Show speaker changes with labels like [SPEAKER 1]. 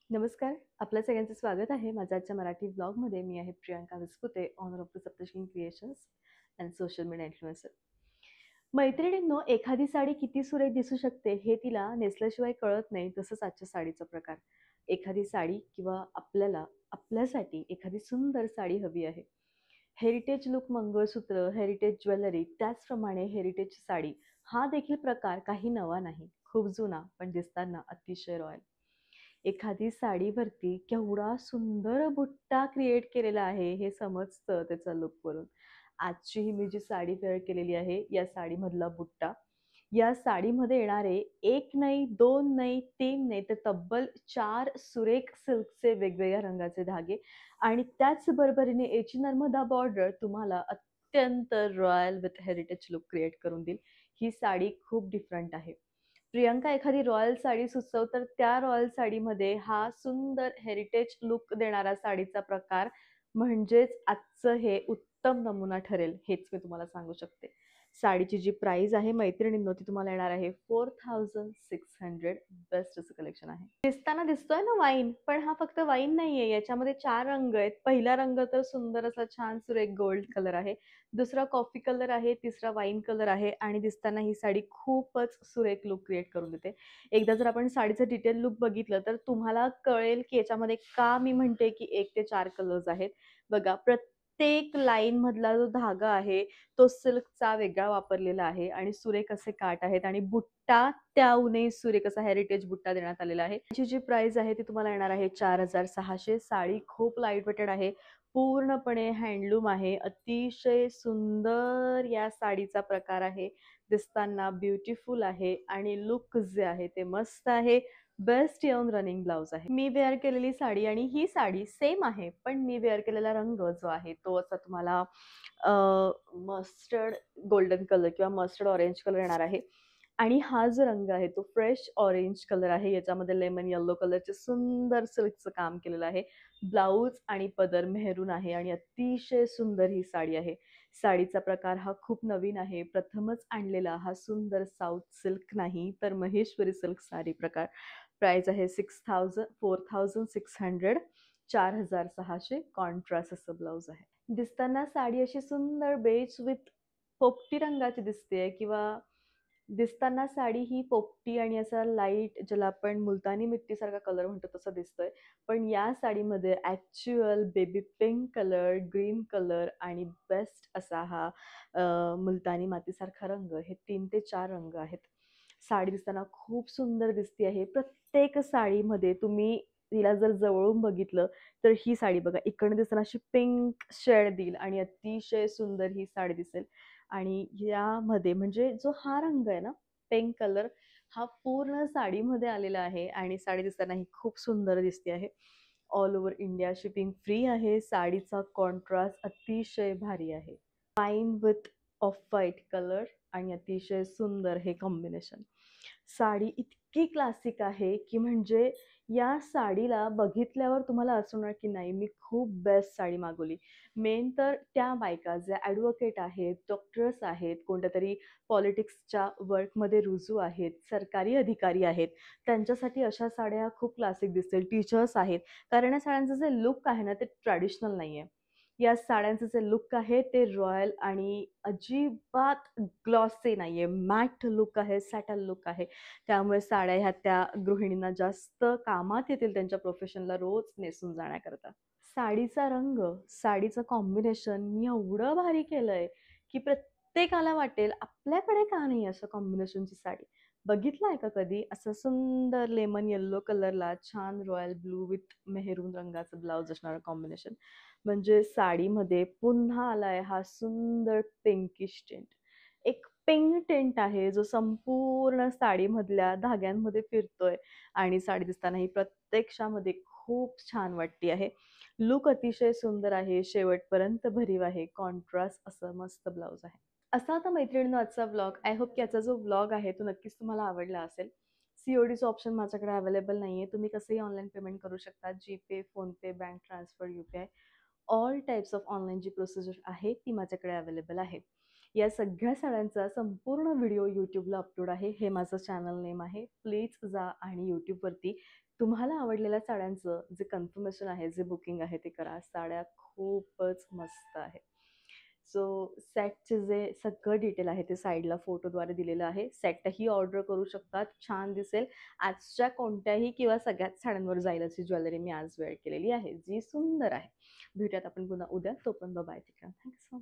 [SPEAKER 1] नमस्कार. आपल्या सगळ्यांचं स्वागत आहे माझ्या आजच्या मराठी ब्लॉगमध्ये. मी आहे Priyanka Vispute, owner of the Saptashrungi creations and social media influencer. मैत्रिणींनो, एखादी साडी किती सुरेख दिसू शकते हे तिला नेसल्याशिवाय कळत नाही. तसंच आजच्या साडीचा प्रकार. एखादी साडी किंवा आपल्यासाठी एखादी सुंदर साडी हवी आहे. हेरिटेज लूक मंगळसूत्र, हेरिटेज ज्वेलरी, त्याचप्रमाणे हेरिटेज साडी हा देखील प्रकार काही नवा नाही. खूप जुना, पण दिसताना अतिशय रॉयल. एखादी साडीवरती केवढा सुंदर बुट्टा क्रिएट केलेला आहे हे समजतं त्याचा लुकवरून. आजची ही मी जी साडी वेअर केलेली आहे, या साडीमधला बुट्टा, या साडीमध्ये येणारे एक नाही, दोन नाही, तीन नाही, तर तब्बल 4 सुरेख सिल्कचे वेगवेगळ्या रंगाचे धागे आणि त्याच बरोबरीने याची नर्मदा बॉर्डर तुम्हाला अत्यंत royal with heritage look create करून देईल. ही साडी खूप डिफरंट आहे. प्रियंका एखादी रॉयल साडी सुचव, तर त्या रॉयल साडीमध्ये हा सुंदर हेरिटेज लुक देणारा साडीचा प्रकार म्हणजेच आजचं हे उत्तम नमुना ठरेल, हेच मी तुम्हाला सांगू शकते. साडीची जी प्राइस आहे मैत्रिणींनो, ती तुम्हाला येणार आहे 4600. बेस्ट असं कलेक्शन आहे. दिसताना दिसतोय ना वाईन, पण हा फक्त वाईन नाहीये. याच्यामध्ये 4 रंग आहेत. पहिला रंग तर सुंदर असा छान सुरेख गोल्ड कलर आहे. दुसरा कॉफी कलर आहे, तिसरा वाईन कलर आहे आणि दिसताना ही साडी खूपच सुरेख लुक क्रिएट करून देते. एकदा जर आपण साडीचं डिटेल लुक बघितलं तर तुम्हाला कळेल की याच्यामध्ये का मी म्हणते की 1 ते 4 कलर्स आहेत. बघा, प्रत्येक लाईन मधला जो धागा आहे तो सिल्कचा वेगळा वापरलेला आहे आणि सुरेख असे काठ आहेत आणि बुट्टा त्याहूनही सुरेख असा हेरिटेज बुट्टा देण्यात आलेला आहे. याची जी प्राइस आहे ती तुम्हाला येणार आहे 4600. साडी खूप लाईट वेटेड आहे, पूर्णपणे हँडलूम आहे. अतिशय सुंदर या साडीचा प्रकार आहे. दिसताना ब्युटिफुल आहे आणि लुक जे आहे ते मस्त आहे. बेस्ट येऊन रनिंग ब्लाउज आहे. मी वेअर केलेली साडी आणि ही साडी सेम आहे, पण मी वेअर केलेला रंग जो आहे तो असा तुम्हाला मस्टर्ड गोल्डन कलर किंवा मस्टर्ड ऑरेंज कलर येणार आहे आणि हा जो रंग आहे तो फ्रेश ऑरेंज कलर आहे. याच्यामध्ये लेमन येल्लो कलरचे सुंदर सिल्कचं काम केलेलं आहे. ब्लाऊज आणि पदर मेहरून आहे आणि अतिशय सुंदर ही साडी आहे. साडीचा प्रकार हा खूप नवीन आहे. प्रथमच आणलेला हा सुंदर साऊथ सिल्क नाही, तर महेश्वरी सिल्क साडी प्रकार. प्राइस आहे 4600. 4600. कॉन्ट्रास्ट असं ब्लाऊज आहे. दिसताना साडी अशी सुंदर बेज विथ पोपटी रंगाची दिसते किंवा दिसताना साडी ही पोपटी आणि असा लाईट, ज्याला आपण मुलतानी मिट्टीसारखा कलर म्हणतो, तसं दिसतोय. पण या साडीमध्ये actual baby pink colour, green colour आणि बेस्ट असा हा मुलतानी मातीसारखा रंग, हे 3 ते 4 रंग आहेत. साडी दिसताना खूप सुंदर दिसते आहे. प्रत्येक साडीमध्ये तुम्ही तिला जर जवळून बघितलं तर ही साडी बघा, इकडनं दिसताना अशी पिंक शेड देईल आणि अतिशय सुंदर ही साडी दिसेल. आणि यामध्ये म्हणजे जो हा रंग आहे ना, पिंक कलर, हा पूर्ण साडीमध्ये आलेला आहे आणि साडी दिसताना ही खूप सुंदर दिसते आहे. All over India shipping free आहे. साडीचा कॉन्ट्रास्ट अतिशय भारी आहे. Wine width off white colour आणि अतिशय सुंदर हे कॉम्बिनेशन. साडी इतकी क्लासिक आहे की म्हणजे या साडीला बघितल्यावर तुम्हाला असं होणार की नाही, मी खूप बेस्ट साडी मागवली. मेन तर त्या बायका ज्या ॲडव्होकेट आहेत, डॉक्टर्स आहेत, कोणत्यातरी पॉलिटिक्सच्या वर्कमध्ये रुजू आहेत, सरकारी अधिकारी आहेत, त्यांच्यासाठी अशा साड्या खूप क्लासिक दिसतील. टीचर्स आहेत, कारण या साड्यांचं जे लुक आहे ना ते ट्रॅडिशनल नाही आहे. या साड्यांचं जे लुक आहे ते रॉयल आणि अजिबात ग्लॉसी नाहीये, मॅट लुक आहे, सॅटल लुक आहे. त्यामुळे साड्या ह्या त्या गृहिणींना जास्त कामात येतील त्यांच्या प्रोफेशनला रोज नेसून जाण्याकरता. साडीचा रंग, साडीचं कॉम्बिनेशन मी एवढं भारी केलंय की प्रत्येकाला वाटेल आपल्याकडे का नाही अशा कॉम्बिनेशनची साडी. बघितलं आहे का कधी असं सुंदर लेमन येल्लो कलरला छान रॉयल ब्लू विथ मेहरून रंगाचं ब्लाऊज असणारं कॉम्बिनेशन. म्हणजे साडीमध्ये पुन्हा आलाय हा सुंदर पिंकिश टिंट. एक पिंक टिंट आहे जो संपूर्ण साडीमधल्या धाग्यांमध्ये फिरतोय आणि साडी दिसताना ही प्रत्यक्षामध्ये खूप छान वाटते आहे. लुक अतिशय सुंदर आहे, शेवटपर्यंत भरीव आहे. कॉन्ट्रास्ट असं मस्त ब्लाऊज आहे. असा होता मैत्रिणींनो आजचा व्लॉग. आय होप की याचा जो व्लॉग आहे तो नक्कीच तुम्हाला आवडला असेल. सीओडीचं ऑप्शन माझ्याकडे अवेलेबल नाहीये. तुम्ही कसंही ऑनलाईन पेमेंट करू शकता. GPay, PhonePe, bank transfer, UPI, all types of online जी प्रोसिजर आहे ती माझ्याकडे अवेलेबल आहे. या सगळ्या साड्यांचा संपूर्ण व्हिडिओ यूट्यूबला अपलोड आहे. हे माझं चॅनल नेम आहे. प्लीज जा आणि यूट्यूबवरती तुम्हाला आवडलेल्या साड्यांचं जे कन्फर्मेशन आहे, जे बुकिंग आहे ते करा. साड्या खूपच मस्त आहे. सो सेटचे जे सगळं डिटेल आहे ते साईडला फोटोद्वारे दिलेलं आहे. सेटही ऑर्डर करू शकतात. छान दिसेल. आजच्या कोणत्याही किंवा सगळ्याच साड्यांवर जाईल अशी ज्वेलरी मी आज वेअर केलेली आहे, जी सुंदर आहे. भेटूयात आपण पुन्हा उद्या. तोपर्यंत bye. Take care. Thank so